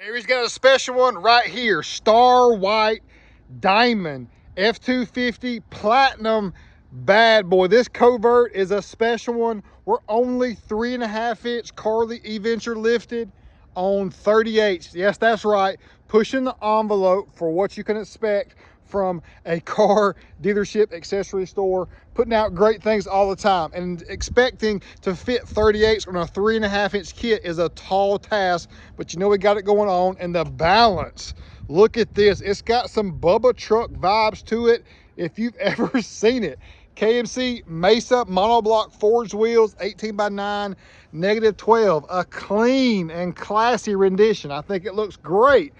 He's got a special one right here. Star White Diamond F-250 Platinum bad boy. This covert is a special one. We're only 3.5 inch Carli E-Venture lifted on 38s. Yes, that's right. Pushing the envelope for what you can expect from a car dealership accessory store, putting out great things all the time, and expecting to fit 38s on a 3.5 inch kit is a tall task, but you know we got it going on. And the balance, look at this, it's got some Bubba truck vibes to it if you've ever seen it. KMC Mesa monoblock forged wheels, 18x9, -12, a clean and classy rendition. I think it looks great.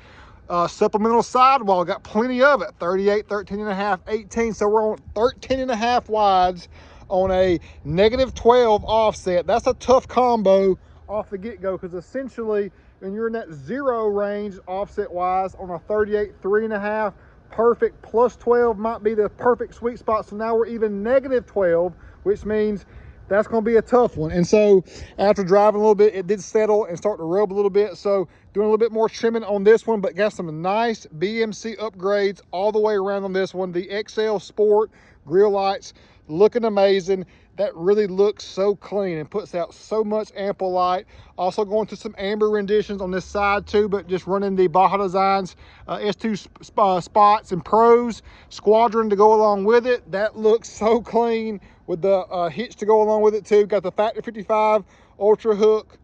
Supplemental sidewall, got plenty of it, 38, 13.5, 18. So we're on 13.5 wides on a -12 offset. That's a tough combo off the get-go, because essentially when you're in that 0 range offset wise on a 38, 3.5, perfect, plus 12 might be the perfect sweet spot. So now we're even -12, which means that's going to be a tough one. And so after driving a little bit, it did settle and start to rub a little bit. So doing a little bit more trimming on this one, but got some nice BMC upgrades all the way around on this one. The XL Sport grill lights looking amazing. That really looks so clean and puts out so much ample light. Also going to some amber renditions on this side too, but just running the Baja Designs S2 spots and pros squadron to go along with it. That looks so clean with the hitch to go along with it too. Got the Factory 55 Ultra Hook,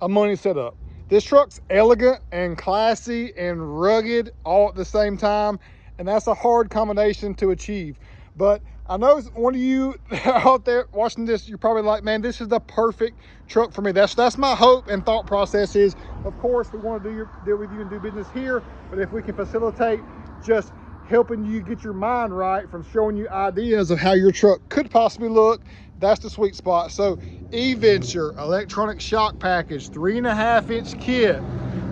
a money setup. This truck's elegant and classy and rugged all at the same time, and that's a hard combination to achieve. But I know one of you out there watching this, you're probably like, man, this is the perfect truck for me. That's my hope and thought process is, of course, we want to deal with you and do business here, but if we can facilitate just helping you get your mind right from showing you ideas of how your truck could possibly look, that's the sweet spot. So E-Venture electronic shock package, 3.5 inch kit,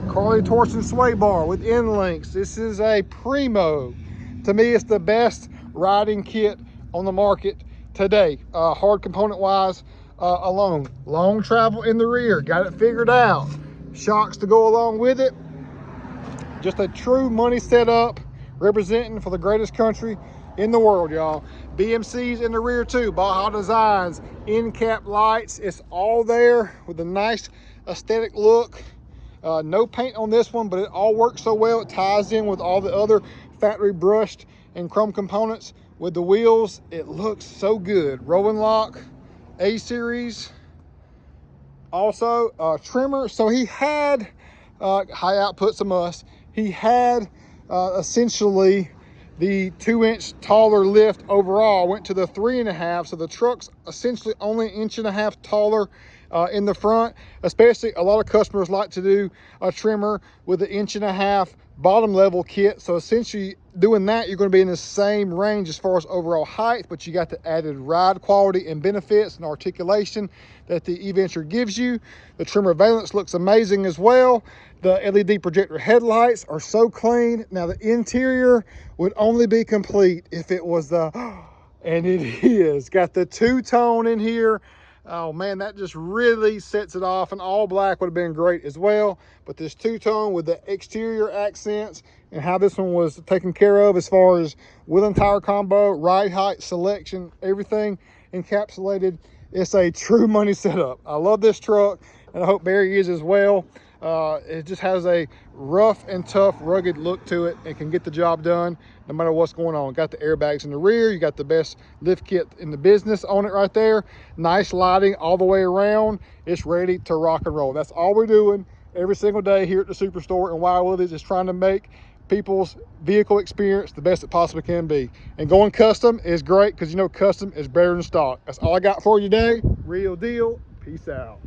Carli torsion sway bar with end links. This is a primo. To me, it's the best riding kit on the market today, hard component wise alone. Long travel in the rear, got it figured out. Shocks to go along with it. Just a true money setup, representing for the greatest country in the world, y'all. BMC's in the rear too, Baja Designs, end cap lights. It's all there with a nice aesthetic look. No paint on this one, but it all works so well. It ties in with all the other factory brushed and chrome components. With the wheels, it looks so good. Rolling lock, A-series. Also, trimmer. So he had high output's a must. He had essentially the 2 inch taller lift overall, went to the 3.5. So the truck's essentially only 1.5 inches taller in the front. Especially a lot of customers like to do a trimmer with an 1.5 inch bottom level kit. So essentially doing that, you're going to be in the same range as far as overall height, but you got the added ride quality and benefits and articulation that the E-Venture gives you. The trimmer valance looks amazing as well. The LED projector headlights are so clean. Now the interior would only be complete if it was the, and it is, got the two-tone in here. Oh man, that just really sets it off. And all black would have been great as well, but this two-tone with the exterior accents and how this one was taken care of as far as wheel and tire combo, ride height selection, everything encapsulated. It's a true money setup. I love this truck, and I hope Barry is as well. It just has a rough and tough, rugged look to it and can get the job done no matter what's going on. Got the airbags in the rear. You got the best lift kit in the business on it right there. Nice lighting all the way around. It's ready to rock and roll. That's all we're doing every single day here at the Superstore in Wild Willies, is trying to make people's vehicle experience the best it possibly can be. And going custom is great, because you know custom is better than stock. That's all I got for you today. Real deal. Peace out.